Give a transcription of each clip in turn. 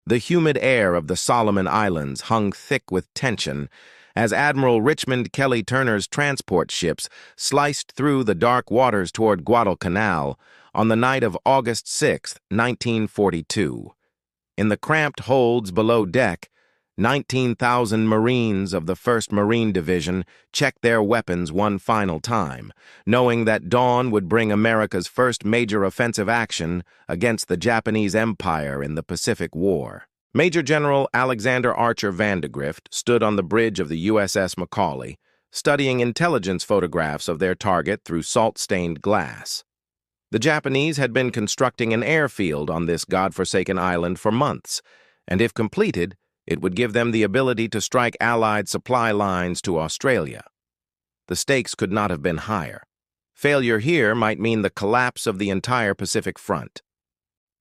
The humid air of the Solomon Islands hung thick with tension as Admiral Richmond Kelly Turner's transport ships sliced through the dark waters toward Guadalcanal on the night of August 6, 1942. In the cramped holds below deck, 19,000 Marines of the 1st Marine Division checked their weapons one final time, knowing that dawn would bring America's first major offensive action against the Japanese Empire in the Pacific War. Major General Alexander Archer Vandegrift stood on the bridge of the USS Macaulay, studying intelligence photographs of their target through salt-stained glass. The Japanese had been constructing an airfield on this godforsaken island for months, and if completed, it would give them the ability to strike Allied supply lines to Australia. The stakes could not have been higher. Failure here might mean the collapse of the entire Pacific Front.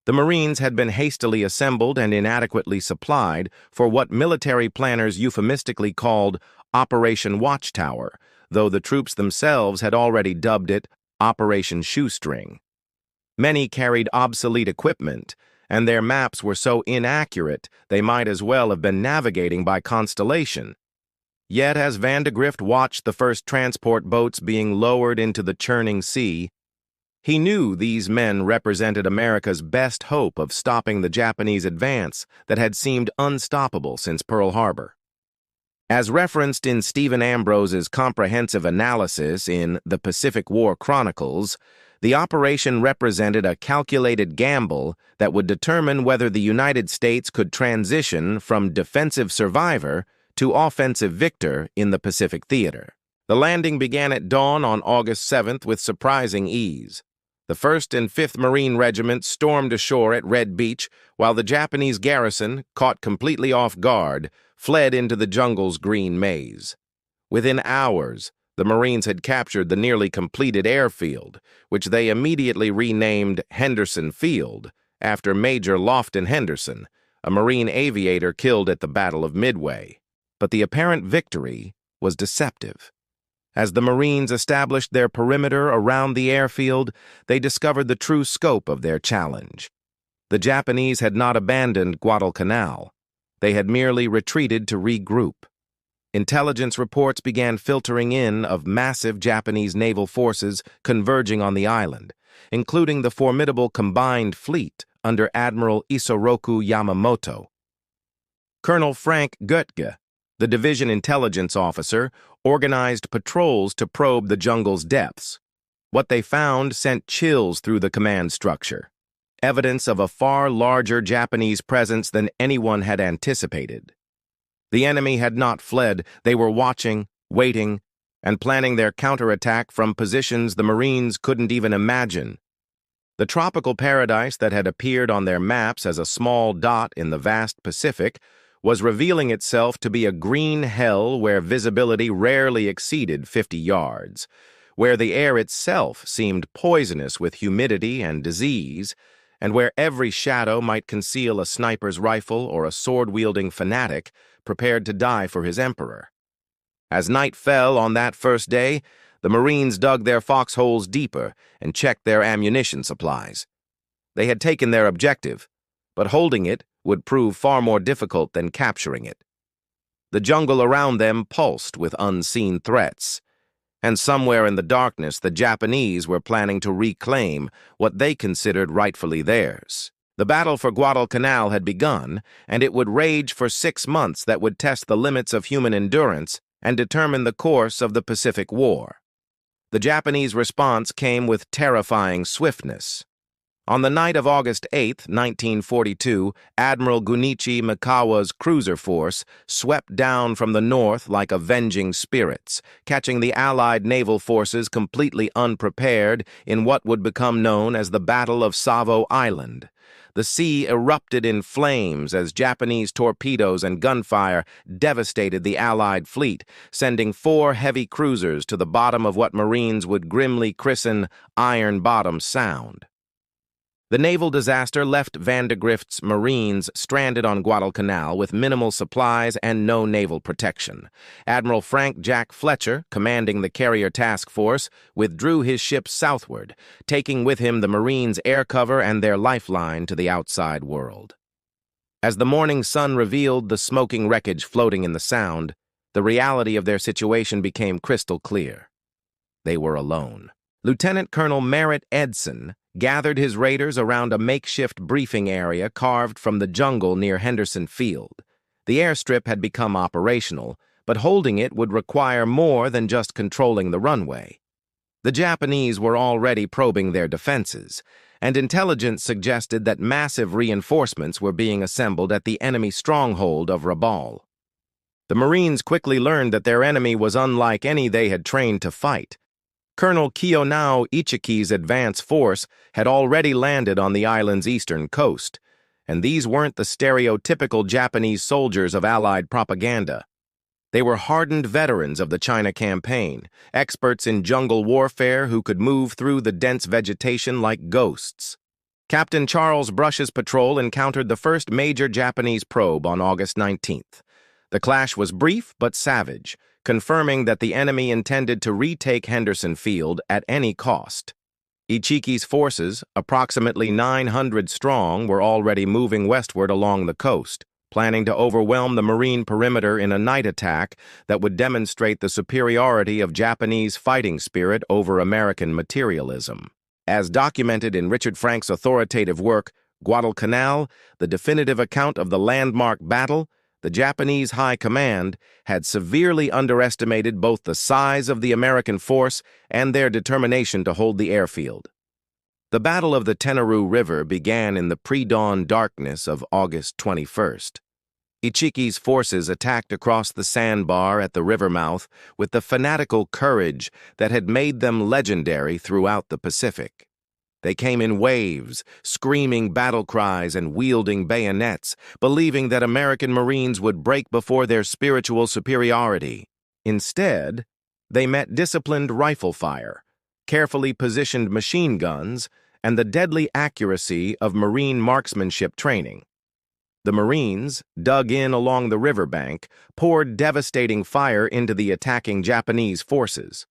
The Marines had been hastily assembled and inadequately supplied for what military planners euphemistically called Operation Watchtower, though the troops themselves had already dubbed it Operation Shoestring. Many carried obsolete equipment, and their maps were so inaccurate they might as well have been navigating by constellation. Yet as Vandegrift watched the first transport boats being lowered into the churning sea, he knew these men represented America's best hope of stopping the Japanese advance that had seemed unstoppable since Pearl Harbor. As referenced in Stephen Ambrose's comprehensive analysis in The Pacific War Chronicles, the operation represented a calculated gamble that would determine whether the United States could transition from defensive survivor to offensive victor in the Pacific theater. The landing began at dawn on August 7th with surprising ease. The 1st and 5th Marine Regiments stormed ashore at Red Beach, while the Japanese garrison, caught completely off guard, fled into the jungle's green maze. Within hours, the Marines had captured the nearly completed airfield, which they immediately renamed Henderson Field, after Major Lofton Henderson, a Marine aviator killed at the Battle of Midway. But the apparent victory was deceptive. As the Marines established their perimeter around the airfield, they discovered the true scope of their challenge. The Japanese had not abandoned Guadalcanal. They had merely retreated to regroup. Intelligence reports began filtering in of massive Japanese naval forces converging on the island, including the formidable combined fleet under Admiral Isoroku Yamamoto. Colonel Frank Goetge, the division intelligence officer, organized patrols to probe the jungle's depths. What they found sent chills through the command structure, evidence of a far larger Japanese presence than anyone had anticipated. The enemy had not fled. They were watching, waiting, and planning their counterattack from positions the Marines couldn't even imagine. The tropical paradise that had appeared on their maps as a small dot in the vast Pacific was revealing itself to be a green hell where visibility rarely exceeded 50 yards, where the air itself seemed poisonous with humidity and disease, and where every shadow might conceal a sniper's rifle or a sword-wielding fanatic prepared to die for his emperor. As night fell on that first day, the Marines dug their foxholes deeper and checked their ammunition supplies. They had taken their objective, but holding it would prove far more difficult than capturing it. The jungle around them pulsed with unseen threats, and somewhere in the darkness the Japanese were planning to reclaim what they considered rightfully theirs. The battle for Guadalcanal had begun, and it would rage for 6 months that would test the limits of human endurance and determine the course of the Pacific War. The Japanese response came with terrifying swiftness. On the night of August 8, 1942, Admiral Gunichi Mikawa's cruiser force swept down from the north like avenging spirits, catching the Allied naval forces completely unprepared in what would become known as the Battle of Savo Island. The sea erupted in flames as Japanese torpedoes and gunfire devastated the Allied fleet, sending 4 heavy cruisers to the bottom of what Marines would grimly christen Iron Bottom Sound. The naval disaster left Vandegrift's Marines stranded on Guadalcanal with minimal supplies and no naval protection. Admiral Frank Jack Fletcher, commanding the carrier task force, withdrew his ships southward, taking with him the Marines' air cover and their lifeline to the outside world. As the morning sun revealed the smoking wreckage floating in the Sound, the reality of their situation became crystal clear. They were alone. Lieutenant Colonel Merritt Edson gathered his raiders around a makeshift briefing area carved from the jungle near Henderson Field. The airstrip had become operational, but holding it would require more than just controlling the runway. The Japanese were already probing their defenses, and intelligence suggested that massive reinforcements were being assembled at the enemy stronghold of Rabaul. The Marines quickly learned that their enemy was unlike any they had trained to fight. Colonel Kiyonao Ichiki's advance force had already landed on the island's eastern coast, and these weren't the stereotypical Japanese soldiers of Allied propaganda. They were hardened veterans of the China campaign, experts in jungle warfare who could move through the dense vegetation like ghosts. Captain Charles Brush's patrol encountered the first major Japanese probe on August 19th. The clash was brief but savage, confirming that the enemy intended to retake Henderson Field at any cost. Ichiki's forces, approximately 900 strong, were already moving westward along the coast, planning to overwhelm the Marine perimeter in a night attack that would demonstrate the superiority of Japanese fighting spirit over American materialism. As documented in Richard Frank's authoritative work, Guadalcanal, the definitive account of the landmark battle, the Japanese High Command had severely underestimated both the size of the American force and their determination to hold the airfield. The Battle of the Tenarue River began in the pre-dawn darkness of August 21st. Ichiki's forces attacked across the sandbar at the river mouth with the fanatical courage that had made them legendary throughout the Pacific. They came in waves, screaming battle cries and wielding bayonets, believing that American Marines would break before their spiritual superiority. Instead, they met disciplined rifle fire, carefully positioned machine guns, and the deadly accuracy of Marine marksmanship training. The Marines, dug in along the riverbank, poured devastating fire into the attacking Japanese forces.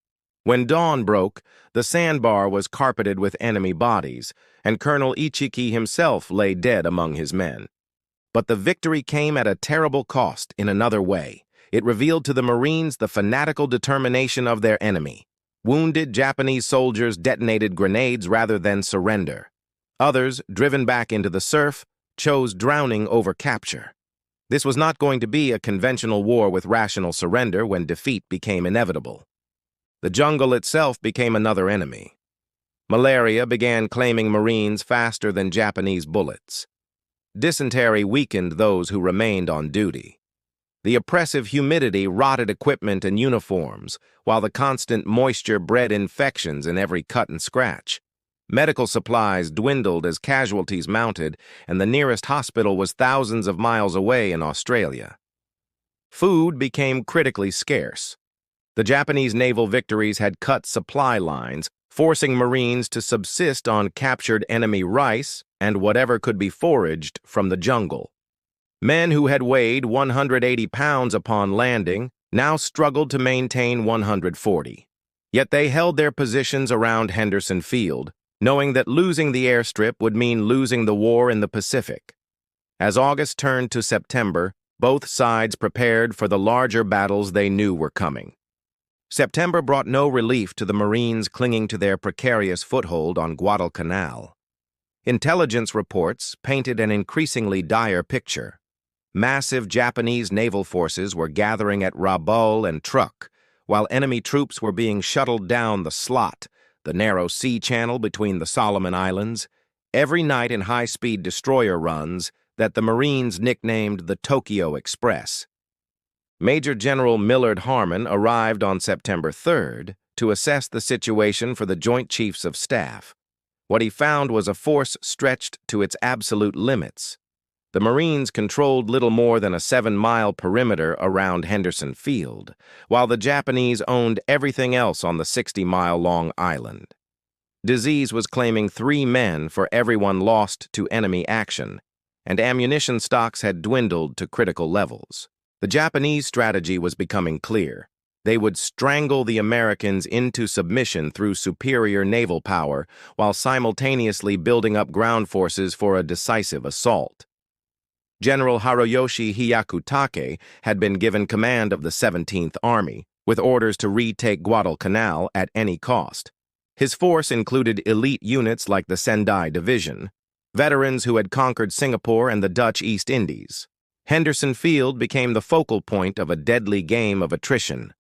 When dawn broke, the sandbar was carpeted with enemy bodies, and Colonel Ichiki himself lay dead among his men. But the victory came at a terrible cost in another way. It revealed to the Marines the fanatical determination of their enemy. Wounded Japanese soldiers detonated grenades rather than surrender. Others, driven back into the surf, chose drowning over capture. This was not going to be a conventional war with rational surrender when defeat became inevitable. The jungle itself became another enemy. Malaria began claiming Marines faster than Japanese bullets. Dysentery weakened those who remained on duty. The oppressive humidity rotted equipment and uniforms, while the constant moisture bred infections in every cut and scratch. Medical supplies dwindled as casualties mounted, and the nearest hospital was thousands of miles away in Australia. Food became critically scarce. The Japanese naval victories had cut supply lines, forcing Marines to subsist on captured enemy rice and whatever could be foraged from the jungle. Men who had weighed 180 pounds upon landing now struggled to maintain 140. Yet they held their positions around Henderson Field, knowing that losing the airstrip would mean losing the war in the Pacific. As August turned to September, both sides prepared for the larger battles they knew were coming. September brought no relief to the Marines clinging to their precarious foothold on Guadalcanal. Intelligence reports painted an increasingly dire picture. Massive Japanese naval forces were gathering at Rabaul and Truk, while enemy troops were being shuttled down the Slot, the narrow sea channel between the Solomon Islands, every night in high-speed destroyer runs that the Marines nicknamed the Tokyo Express. Major General Millard Harmon arrived on September 3rd to assess the situation for the Joint Chiefs of Staff. What he found was a force stretched to its absolute limits. The Marines controlled little more than a 7-mile perimeter around Henderson Field, while the Japanese owned everything else on the 60-mile-long island. Disease was claiming 3 men for everyone lost to enemy action, and ammunition stocks had dwindled to critical levels. The Japanese strategy was becoming clear. They would strangle the Americans into submission through superior naval power while simultaneously building up ground forces for a decisive assault. General Hiroyoshi Hyakutake had been given command of the 17th Army, with orders to retake Guadalcanal at any cost. His force included elite units like the Sendai Division, veterans who had conquered Singapore and the Dutch East Indies. Henderson Field became the focal point of a deadly game of attrition.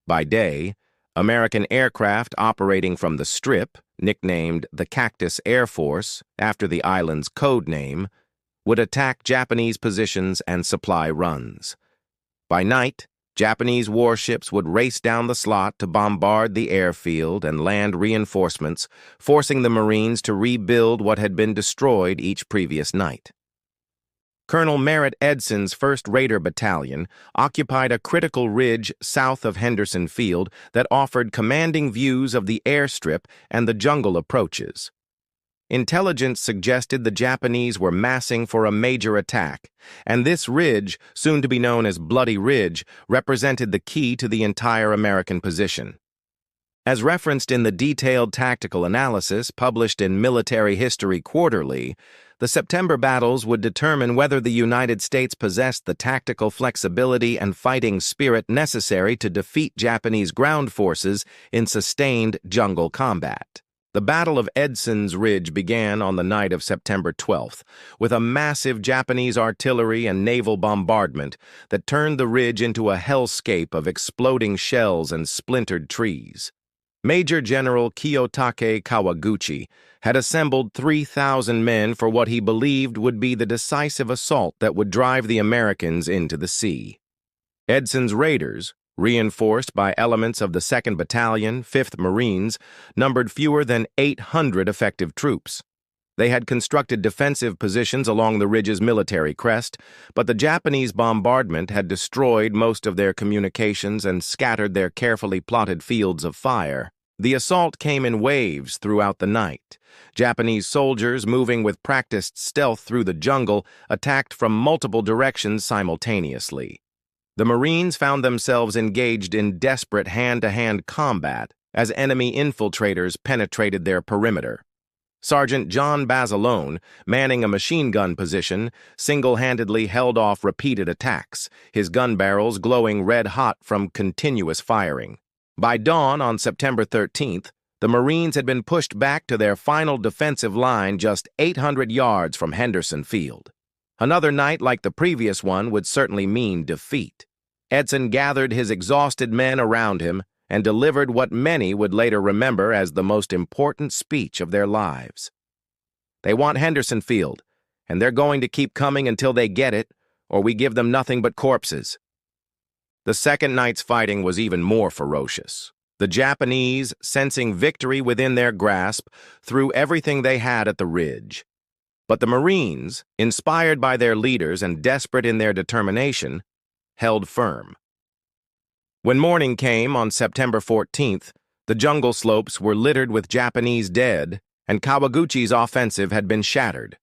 By day, American aircraft operating from the Strip, nicknamed the Cactus Air Force after the island's code name, would attack Japanese positions and supply runs. By night, Japanese warships would race down the slot to bombard the airfield and land reinforcements, forcing the Marines to rebuild what had been destroyed each previous night. Colonel Merritt Edson's 1st Raider Battalion occupied a critical ridge south of Henderson Field that offered commanding views of the airstrip and the jungle approaches. Intelligence suggested the Japanese were massing for a major attack, and this ridge, soon to be known as Bloody Ridge, represented the key to the entire American position. As referenced in the detailed tactical analysis published in Military History Quarterly, the September battles would determine whether the United States possessed the tactical flexibility and fighting spirit necessary to defeat Japanese ground forces in sustained jungle combat. The Battle of Edson's Ridge began on the night of September 12th, with a massive Japanese artillery and naval bombardment that turned the ridge into a hellscape of exploding shells and splintered trees. Major General Kiyotake Kawaguchi had assembled 3,000 men for what he believed would be the decisive assault that would drive the Americans into the sea. Edson's raiders, reinforced by elements of the 2nd Battalion, 5th Marines, numbered fewer than 800 effective troops. They had constructed defensive positions along the ridge's military crest, but the Japanese bombardment had destroyed most of their communications and scattered their carefully plotted fields of fire. The assault came in waves throughout the night. Japanese soldiers, moving with practiced stealth through the jungle, attacked from multiple directions simultaneously. The Marines found themselves engaged in desperate hand-to-hand combat as enemy infiltrators penetrated their perimeter. Sergeant John Basilone, manning a machine gun position, single-handedly held off repeated attacks, his gun barrels glowing red-hot from continuous firing. By dawn on September 13th, the Marines had been pushed back to their final defensive line just 800 yards from Henderson Field. Another night like the previous one would certainly mean defeat. Edson gathered his exhausted men around him and delivered what many would later remember as the most important speech of their lives. They want Henderson Field, and they're going to keep coming until they get it, or we give them nothing but corpses. The second night's fighting was even more ferocious. The Japanese, sensing victory within their grasp, threw everything they had at the ridge. But the Marines, inspired by their leaders and desperate in their determination, held firm. When morning came on September 14th, the jungle slopes were littered with Japanese dead, and Kawaguchi's offensive had been shattered.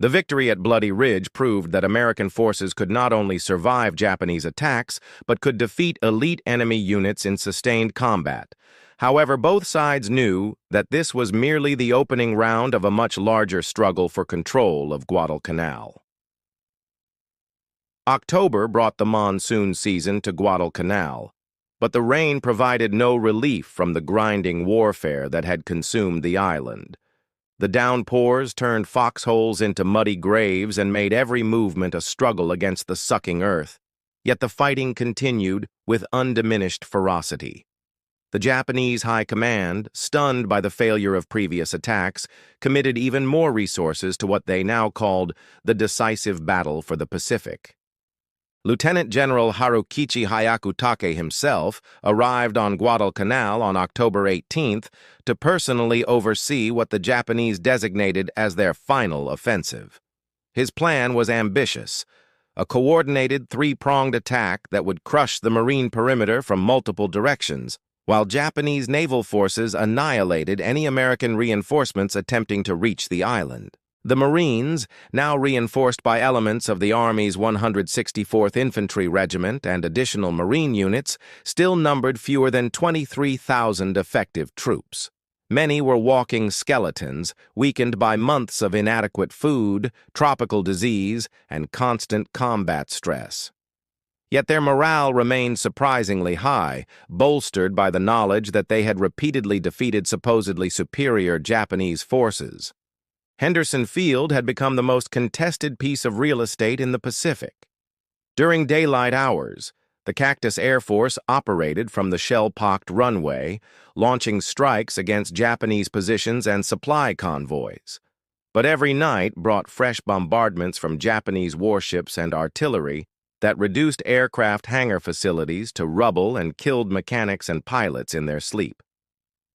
The victory at Bloody Ridge proved that American forces could not only survive Japanese attacks, but could defeat elite enemy units in sustained combat. However, both sides knew that this was merely the opening round of a much larger struggle for control of Guadalcanal. October brought the monsoon season to Guadalcanal, but the rain provided no relief from the grinding warfare that had consumed the island. The downpours turned foxholes into muddy graves and made every movement a struggle against the sucking earth, yet the fighting continued with undiminished ferocity. The Japanese High Command, stunned by the failure of previous attacks, committed even more resources to what they now called the decisive battle for the Pacific. Lieutenant General Harukichi Hyakutake himself arrived on Guadalcanal on October 18th to personally oversee what the Japanese designated as their final offensive. His plan was ambitious, a coordinated three-pronged attack that would crush the Marine perimeter from multiple directions, while Japanese naval forces annihilated any American reinforcements attempting to reach the island. The Marines, now reinforced by elements of the Army's 164th Infantry Regiment and additional Marine units, still numbered fewer than 23,000 effective troops. Many were walking skeletons, weakened by months of inadequate food, tropical disease, and constant combat stress. Yet their morale remained surprisingly high, bolstered by the knowledge that they had repeatedly defeated supposedly superior Japanese forces. Henderson Field had become the most contested piece of real estate in the Pacific. During daylight hours, the Cactus Air Force operated from the shell-pocked runway, launching strikes against Japanese positions and supply convoys. But every night brought fresh bombardments from Japanese warships and artillery that reduced aircraft hangar facilities to rubble and killed mechanics and pilots in their sleep.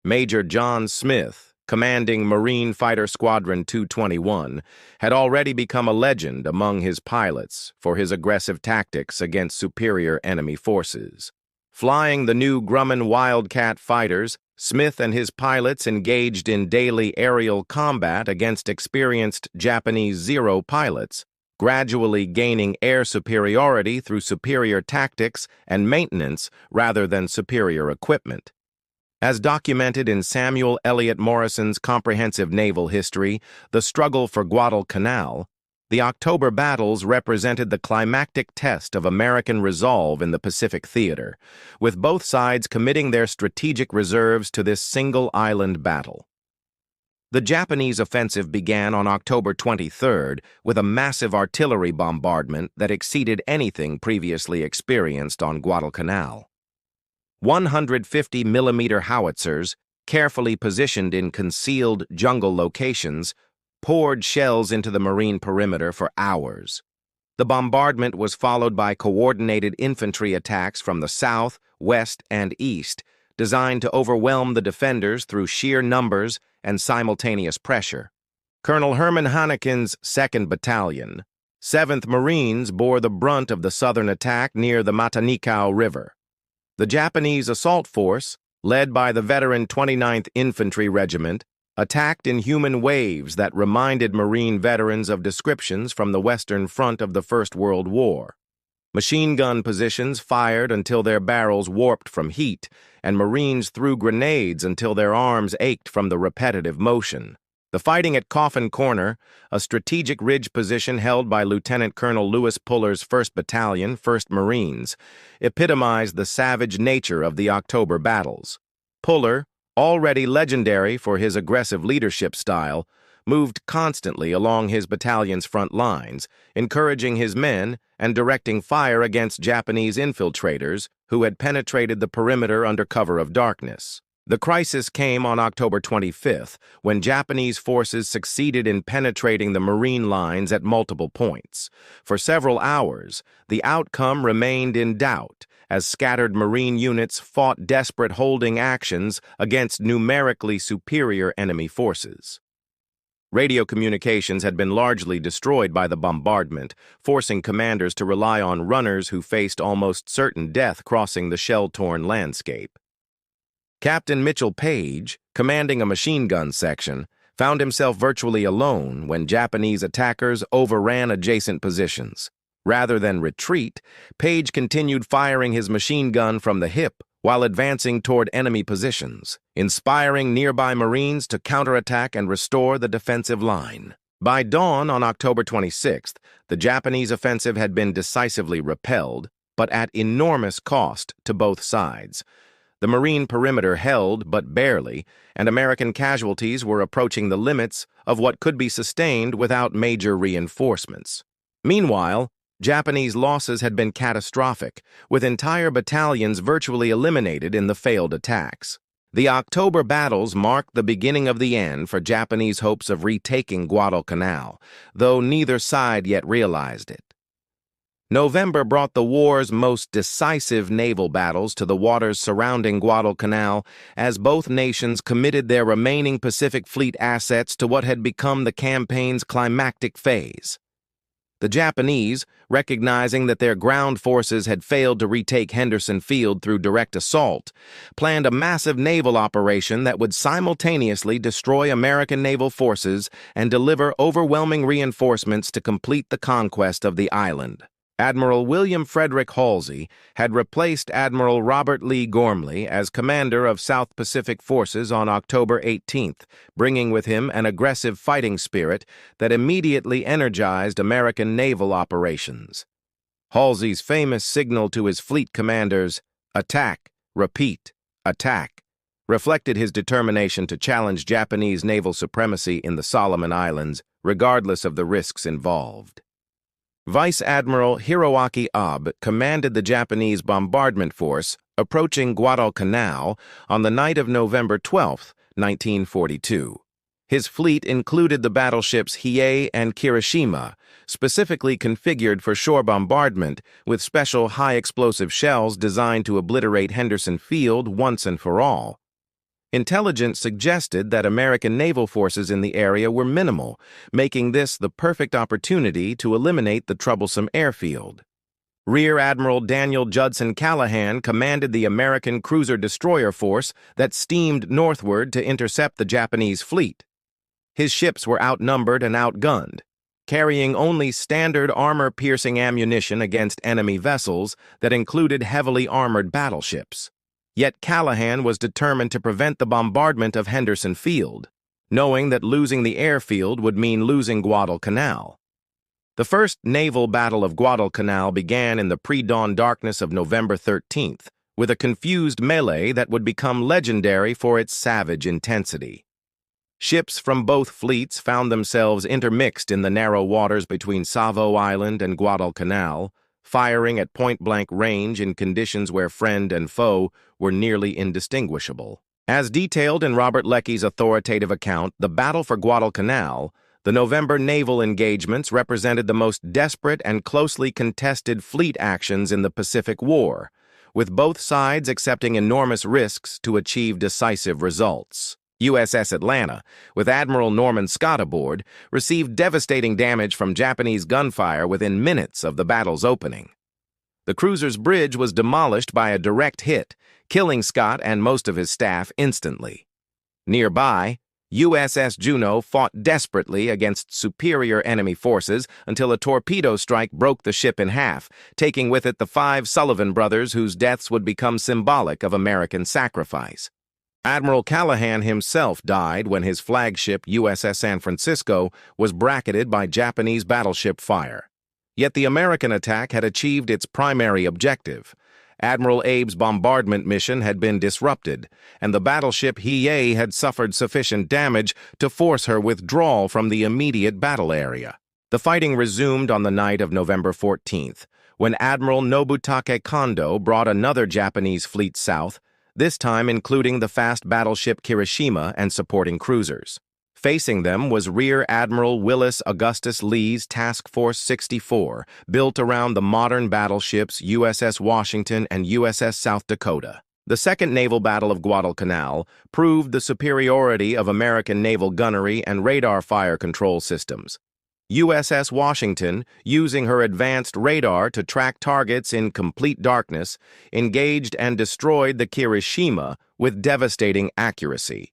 Major John Smith, commanding Marine Fighter Squadron 221, had already become a legend among his pilots for his aggressive tactics against superior enemy forces. Flying the new Grumman Wildcat fighters, Smith and his pilots engaged in daily aerial combat against experienced Japanese Zero pilots, gradually gaining air superiority through superior tactics and maintenance rather than superior equipment. As documented in Samuel Eliot Morrison's comprehensive naval history, The Struggle for Guadalcanal, the October battles represented the climactic test of American resolve in the Pacific theater, with both sides committing their strategic reserves to this single-island battle. The Japanese offensive began on October 23rd with a massive artillery bombardment that exceeded anything previously experienced on Guadalcanal. 150mm howitzers, carefully positioned in concealed jungle locations, poured shells into the marine perimeter for hours. The bombardment was followed by coordinated infantry attacks from the south, west, and east, designed to overwhelm the defenders through sheer numbers and simultaneous pressure. Colonel Herman Hanneken's 2nd Battalion, 7th Marines bore the brunt of the southern attack near the Matanikau River. The Japanese assault force, led by the veteran 29th Infantry Regiment, attacked in human waves that reminded Marine veterans of descriptions from the Western Front of the First World War. Machine gun positions fired until their barrels warped from heat, and Marines threw grenades until their arms ached from the repetitive motion. The fighting at Coffin Corner, a strategic ridge position held by Lieutenant Colonel Lewis Puller's 1st Battalion, 1st Marines, epitomized the savage nature of the October battles. Puller, already legendary for his aggressive leadership style, moved constantly along his battalion's front lines, encouraging his men and directing fire against Japanese infiltrators who had penetrated the perimeter under cover of darkness. The crisis came on October 25th, when Japanese forces succeeded in penetrating the Marine lines at multiple points. For several hours, the outcome remained in doubt, as scattered Marine units fought desperate holding actions against numerically superior enemy forces. Radio communications had been largely destroyed by the bombardment, forcing commanders to rely on runners who faced almost certain death crossing the shell-torn landscape. Captain Mitchell Page, commanding a machine gun section, found himself virtually alone when Japanese attackers overran adjacent positions. Rather than retreat, Page continued firing his machine gun from the hip while advancing toward enemy positions, inspiring nearby Marines to counterattack and restore the defensive line. By dawn on October 26th, the Japanese offensive had been decisively repelled, but at enormous cost to both sides. The Marine perimeter held, but barely, and American casualties were approaching the limits of what could be sustained without major reinforcements. Meanwhile, Japanese losses had been catastrophic, with entire battalions virtually eliminated in the failed attacks. The October battles marked the beginning of the end for Japanese hopes of retaking Guadalcanal, though neither side yet realized it. November brought the war's most decisive naval battles to the waters surrounding Guadalcanal as both nations committed their remaining Pacific Fleet assets to what had become the campaign's climactic phase. The Japanese, recognizing that their ground forces had failed to retake Henderson Field through direct assault, planned a massive naval operation that would simultaneously destroy American naval forces and deliver overwhelming reinforcements to complete the conquest of the island. Admiral William Frederick Halsey had replaced Admiral Robert Lee Gormley as commander of South Pacific Forces on October 18th, bringing with him an aggressive fighting spirit that immediately energized American naval operations. Halsey's famous signal to his fleet commanders, "Attack, repeat, attack," reflected his determination to challenge Japanese naval supremacy in the Solomon Islands, regardless of the risks involved. Vice Admiral Hiroaki Abe commanded the Japanese bombardment force approaching Guadalcanal on the night of November 12, 1942. His fleet included the battleships Hiei and Kirishima, specifically configured for shore bombardment with special high-explosive shells designed to obliterate Henderson Field once and for all. Intelligence suggested that American naval forces in the area were minimal, making this the perfect opportunity to eliminate the troublesome airfield. Rear Admiral Daniel Judson Callahan commanded the American cruiser-destroyer force that steamed northward to intercept the Japanese fleet. His ships were outnumbered and outgunned, carrying only standard armor-piercing ammunition against enemy vessels that included heavily armored battleships. Yet Callahan was determined to prevent the bombardment of Henderson Field, knowing that losing the airfield would mean losing Guadalcanal. The First Naval Battle of Guadalcanal began in the pre-dawn darkness of November 13th, with a confused melee that would become legendary for its savage intensity. Ships from both fleets found themselves intermixed in the narrow waters between Savo Island and Guadalcanal, firing at point-blank range in conditions where friend and foe were nearly indistinguishable. As detailed in Robert Leckey's authoritative account, the Battle for Guadalcanal, the November naval engagements represented the most desperate and closely contested fleet actions in the Pacific War, with both sides accepting enormous risks to achieve decisive results. USS Atlanta, with Admiral Norman Scott aboard, received devastating damage from Japanese gunfire within minutes of the battle's opening. The cruiser's bridge was demolished by a direct hit, killing Scott and most of his staff instantly. Nearby, USS Juneau fought desperately against superior enemy forces until a torpedo strike broke the ship in half, taking with it the 5 Sullivan brothers whose deaths would become symbolic of American sacrifice. Admiral Callahan himself died when his flagship USS San Francisco was bracketed by Japanese battleship fire. Yet the American attack had achieved its primary objective. Admiral Abe's bombardment mission had been disrupted, and the battleship Hiei had suffered sufficient damage to force her withdrawal from the immediate battle area. The fighting resumed on the night of November 14th, when Admiral Nobutake Kondo brought another Japanese fleet south, this time including the fast battleship Kirishima and supporting cruisers. Facing them was Rear Admiral Willis Augustus Lee's Task Force 64, built around the modern battleships USS Washington and USS South Dakota. The Second Naval Battle of Guadalcanal proved the superiority of American naval gunnery and radar fire control systems. USS Washington, using her advanced radar to track targets in complete darkness, engaged and destroyed the Kirishima with devastating accuracy.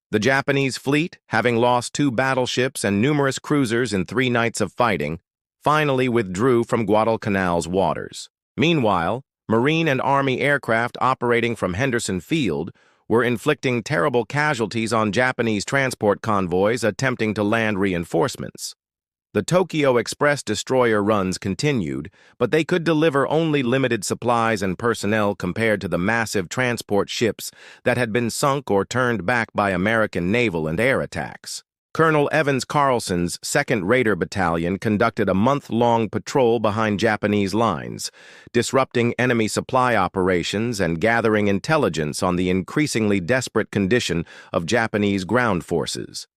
The Japanese fleet, having lost 2 battleships and numerous cruisers in 3 nights of fighting, finally withdrew from Guadalcanal's waters. Meanwhile, Marine and Army aircraft operating from Henderson Field were inflicting terrible casualties on Japanese transport convoys attempting to land reinforcements. The Tokyo Express destroyer runs continued, but they could deliver only limited supplies and personnel compared to the massive transport ships that had been sunk or turned back by American naval and air attacks. Colonel Evans Carlson's 2nd Raider Battalion conducted a month-long patrol behind Japanese lines, disrupting enemy supply operations and gathering intelligence on the increasingly desperate condition of Japanese ground forces.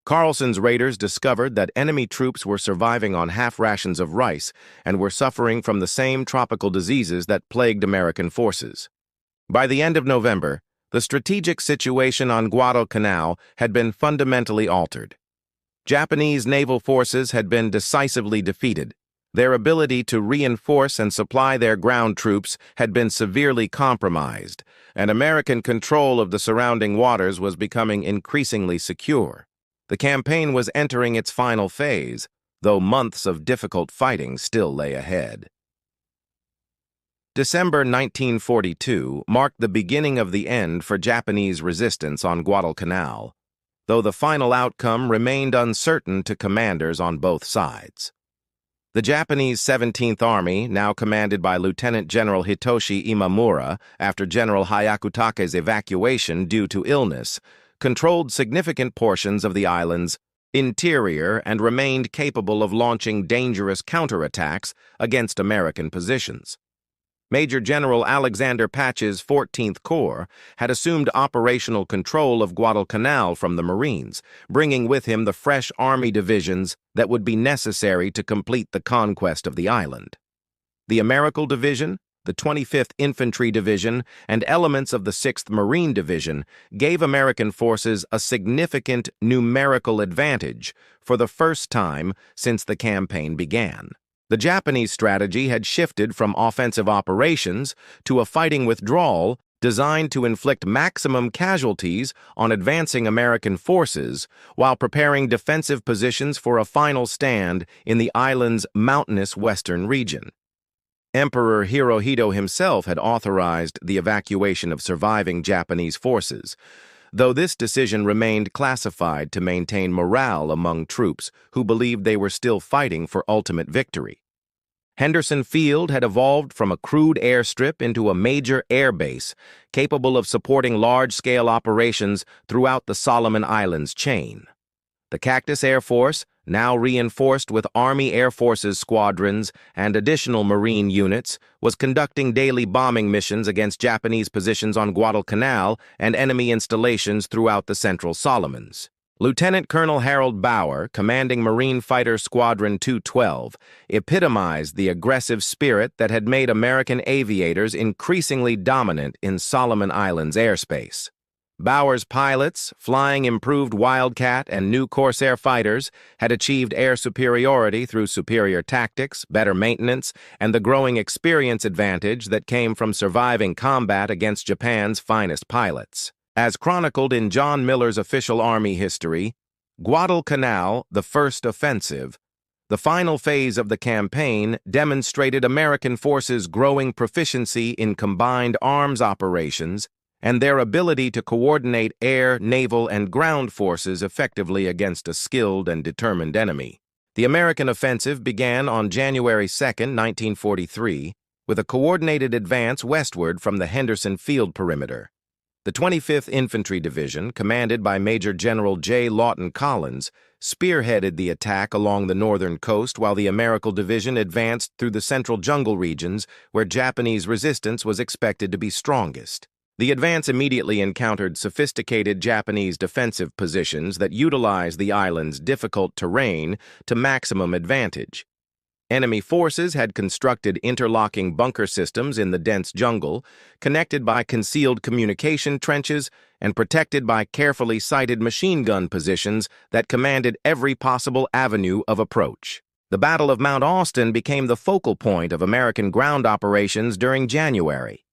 Carlson's raiders discovered that enemy troops were surviving on half rations of rice and were suffering from the same tropical diseases that plagued American forces. By the end of November, the strategic situation on Guadalcanal had been fundamentally altered. Japanese naval forces had been decisively defeated. Their ability to reinforce and supply their ground troops had been severely compromised, and American control of the surrounding waters was becoming increasingly secure. The campaign was entering its final phase, though months of difficult fighting still lay ahead. December 1942 marked the beginning of the end for Japanese resistance on Guadalcanal, though the final outcome remained uncertain to commanders on both sides. The Japanese 17th Army, now commanded by Lieutenant General Hitoshi Imamura after General Hyakutake's evacuation due to illness, controlled significant portions of the island's interior and remained capable of launching dangerous counterattacks against American positions. Major General Alexander Patch's 14th Corps had assumed operational control of Guadalcanal from the Marines, bringing with him the fresh Army divisions that would be necessary to complete the conquest of the island. The American Division, the 25th Infantry Division, and elements of the 6th Marine Division gave American forces a significant numerical advantage for the first time since the campaign began. The Japanese strategy had shifted from offensive operations to a fighting withdrawal designed to inflict maximum casualties on advancing American forces while preparing defensive positions for a final stand in the island's mountainous western region. Emperor Hirohito himself had authorized the evacuation of surviving Japanese forces, though this decision remained classified to maintain morale among troops who believed they were still fighting for ultimate victory. Henderson Field had evolved from a crude airstrip into a major air base, capable of supporting large-scale operations throughout the Solomon Islands chain. The Cactus Air Force, now reinforced with Army Air Forces squadrons and additional Marine units, was conducting daily bombing missions against Japanese positions on Guadalcanal and enemy installations throughout the Central Solomons. Lieutenant Colonel Harold Bauer, commanding Marine Fighter Squadron 212, epitomized the aggressive spirit that had made American aviators increasingly dominant in Solomon Islands airspace. Bauer's pilots, flying improved Wildcat and new Corsair fighters, had achieved air superiority through superior tactics, better maintenance, and the growing experience advantage that came from surviving combat against Japan's finest pilots. As chronicled in John Miller's official Army history, Guadalcanal, the First Offensive, the final phase of the campaign, demonstrated American forces' growing proficiency in combined arms operations and their ability to coordinate air, naval, and ground forces effectively against a skilled and determined enemy. The American offensive began on January 2, 1943, with a coordinated advance westward from the Henderson Field perimeter. The 25th Infantry Division, commanded by Major General J. Lawton Collins, spearheaded the attack along the northern coast while the American Division advanced through the central jungle regions where Japanese resistance was expected to be strongest. The advance immediately encountered sophisticated Japanese defensive positions that utilized the island's difficult terrain to maximum advantage. Enemy forces had constructed interlocking bunker systems in the dense jungle, connected by concealed communication trenches and protected by carefully sited machine gun positions that commanded every possible avenue of approach. The Battle of Mount Austin became the focal point of American ground operations during January.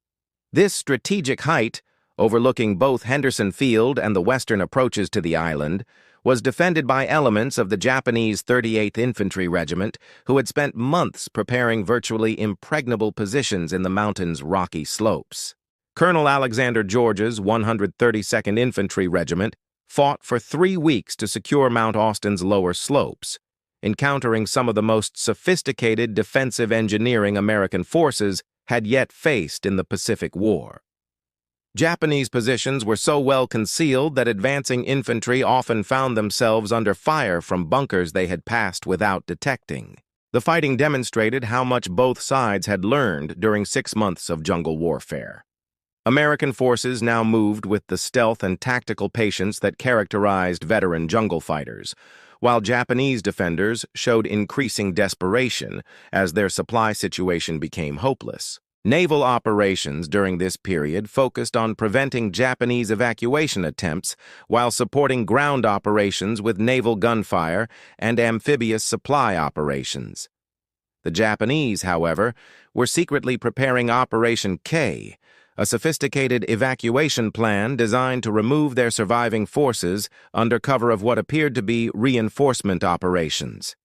This strategic height, overlooking both Henderson Field and the western approaches to the island, was defended by elements of the Japanese 38th Infantry Regiment who had spent months preparing virtually impregnable positions in the mountain's rocky slopes. Colonel Alexander George's 132nd Infantry Regiment fought for 3 weeks to secure Mount Austin's lower slopes, encountering some of the most sophisticated defensive engineering American forces had yet faced in the Pacific War. Japanese positions were so well concealed that advancing infantry often found themselves under fire from bunkers they had passed without detecting. The fighting demonstrated how much both sides had learned during 6 months of jungle warfare. American forces now moved with the stealth and tactical patience that characterized veteran jungle fighters, while Japanese defenders showed increasing desperation as their supply situation became hopeless. Naval operations during this period focused on preventing Japanese evacuation attempts while supporting ground operations with naval gunfire and amphibious supply operations. The Japanese, however, were secretly preparing Operation K, a sophisticated evacuation plan designed to remove their surviving forces under cover of what appeared to be reinforcement operations.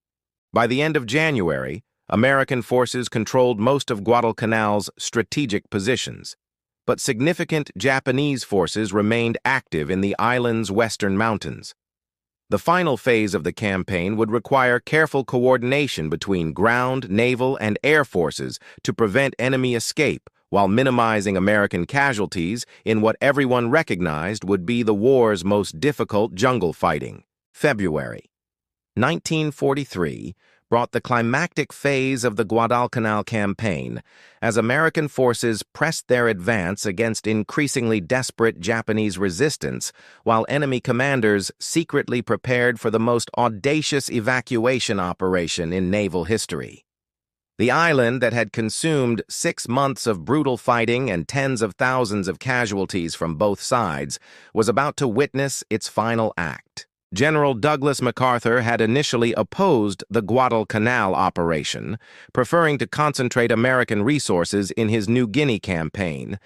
By the end of January, American forces controlled most of Guadalcanal's strategic positions, but significant Japanese forces remained active in the island's western mountains. The final phase of the campaign would require careful coordination between ground, naval, and air forces to prevent enemy escape while minimizing American casualties in what everyone recognized would be the war's most difficult jungle fighting. February 1943 brought the climactic phase of the Guadalcanal campaign as American forces pressed their advance against increasingly desperate Japanese resistance, while enemy commanders secretly prepared for the most audacious evacuation operation in naval history. The island that had consumed 6 months of brutal fighting and tens of thousands of casualties from both sides was about to witness its final act. General Douglas MacArthur had initially opposed the Guadalcanal operation, preferring to concentrate American resources in his New Guinea campaign,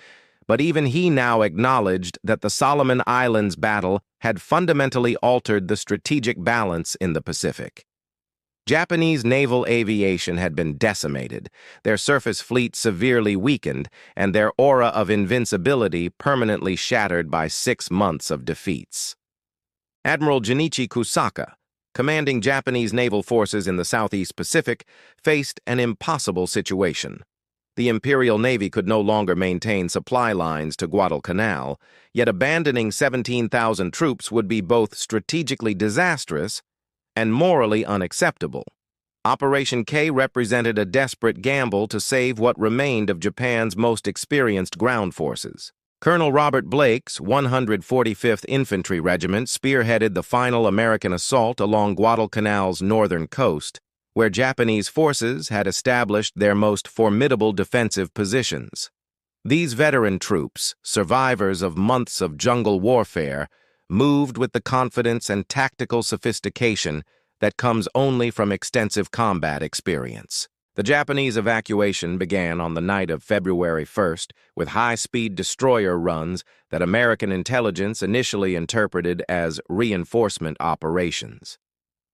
but even he now acknowledged that the Solomon Islands battle had fundamentally altered the strategic balance in the Pacific. Japanese naval aviation had been decimated, their surface fleet severely weakened, and their aura of invincibility permanently shattered by 6 months of defeats. Admiral Junichi Kusaka, commanding Japanese naval forces in the Southeast Pacific, faced an impossible situation. The Imperial Navy could no longer maintain supply lines to Guadalcanal, yet abandoning 17,000 troops would be both strategically disastrous and morally unacceptable. Operation K represented a desperate gamble to save what remained of Japan's most experienced ground forces. Colonel Robert Blake's 145th Infantry Regiment spearheaded the final American assault along Guadalcanal's northern coast, where Japanese forces had established their most formidable defensive positions. These veteran troops, survivors of months of jungle warfare, moved with the confidence and tactical sophistication that comes only from extensive combat experience. The Japanese evacuation began on the night of February 1st with high-speed destroyer runs that American intelligence initially interpreted as reinforcement operations.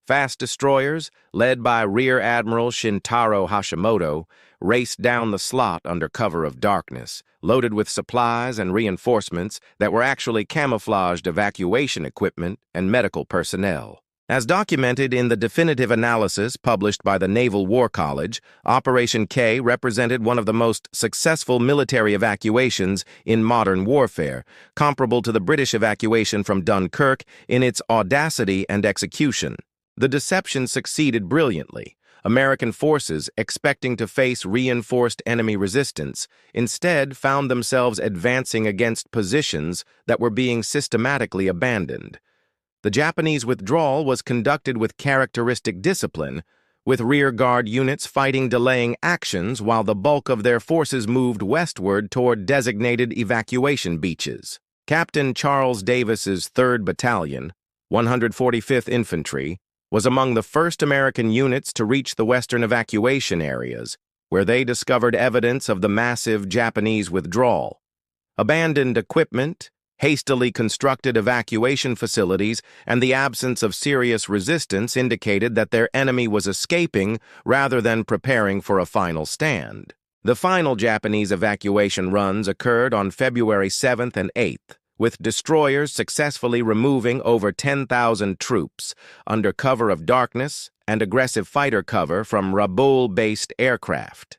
Fast destroyers, led by Rear Admiral Shintaro Hashimoto, raced down the slot under cover of darkness, loaded with supplies and reinforcements that were actually camouflaged evacuation equipment and medical personnel. As documented in the definitive analysis published by the Naval War College, Operation K represented one of the most successful military evacuations in modern warfare, comparable to the British evacuation from Dunkirk in its audacity and execution. The deception succeeded brilliantly. American forces, expecting to face reinforced enemy resistance, instead found themselves advancing against positions that were being systematically abandoned. The Japanese withdrawal was conducted with characteristic discipline, with rearguard units fighting delaying actions while the bulk of their forces moved westward toward designated evacuation beaches. Captain Charles Davis's 3rd Battalion, 145th Infantry, was among the first American units to reach the western evacuation areas, where they discovered evidence of the massive Japanese withdrawal. Abandoned equipment, hastily constructed evacuation facilities, and the absence of serious resistance indicated that their enemy was escaping rather than preparing for a final stand. The final Japanese evacuation runs occurred on February 7th and 8th, with destroyers successfully removing over 10,000 troops under cover of darkness and aggressive fighter cover from Rabaul-based aircraft.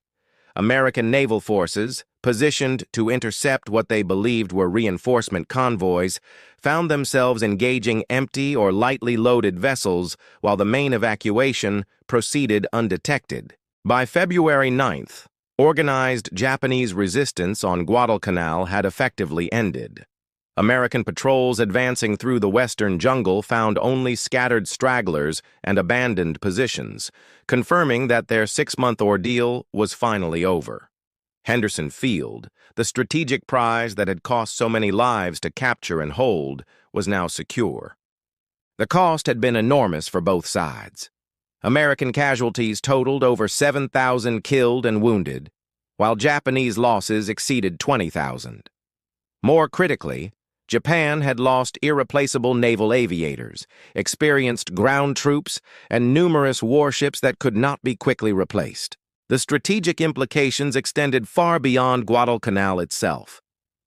American naval forces, positioned to intercept what they believed were reinforcement convoys, found themselves engaging empty or lightly loaded vessels while the main evacuation proceeded undetected. By February 9th, organized Japanese resistance on Guadalcanal had effectively ended. American patrols advancing through the western jungle found only scattered stragglers and abandoned positions, confirming that their 6-month ordeal was finally over. Henderson Field, the strategic prize that had cost so many lives to capture and hold, was now secure. The cost had been enormous for both sides. American casualties totaled over 7,000 killed and wounded, while Japanese losses exceeded 20,000. More critically, Japan had lost irreplaceable naval aviators, experienced ground troops, and numerous warships that could not be quickly replaced. The strategic implications extended far beyond Guadalcanal itself.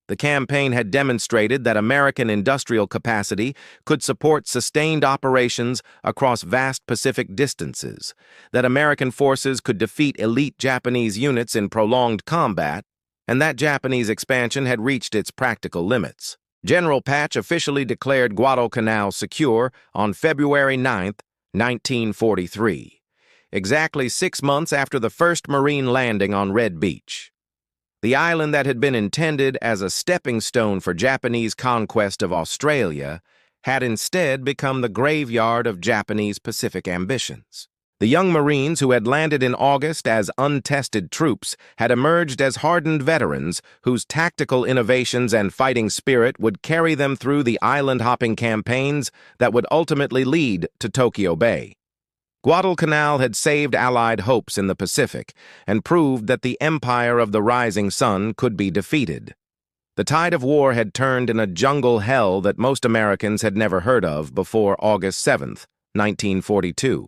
The campaign had demonstrated that American industrial capacity could support sustained operations across vast Pacific distances, that American forces could defeat elite Japanese units in prolonged combat, and that Japanese expansion had reached its practical limits. General Patch officially declared Guadalcanal secure on February 9, 1943, exactly 6 months after the first Marine landing on Red Beach. The island that had been intended as a stepping stone for Japanese conquest of Australia had instead become the graveyard of Japanese Pacific ambitions. The young Marines who had landed in August as untested troops had emerged as hardened veterans whose tactical innovations and fighting spirit would carry them through the island-hopping campaigns that would ultimately lead to Tokyo Bay. Guadalcanal had saved Allied hopes in the Pacific and proved that the empire of the rising sun could be defeated. The tide of war had turned in a jungle hell that most Americans had never heard of before August 7, 1942.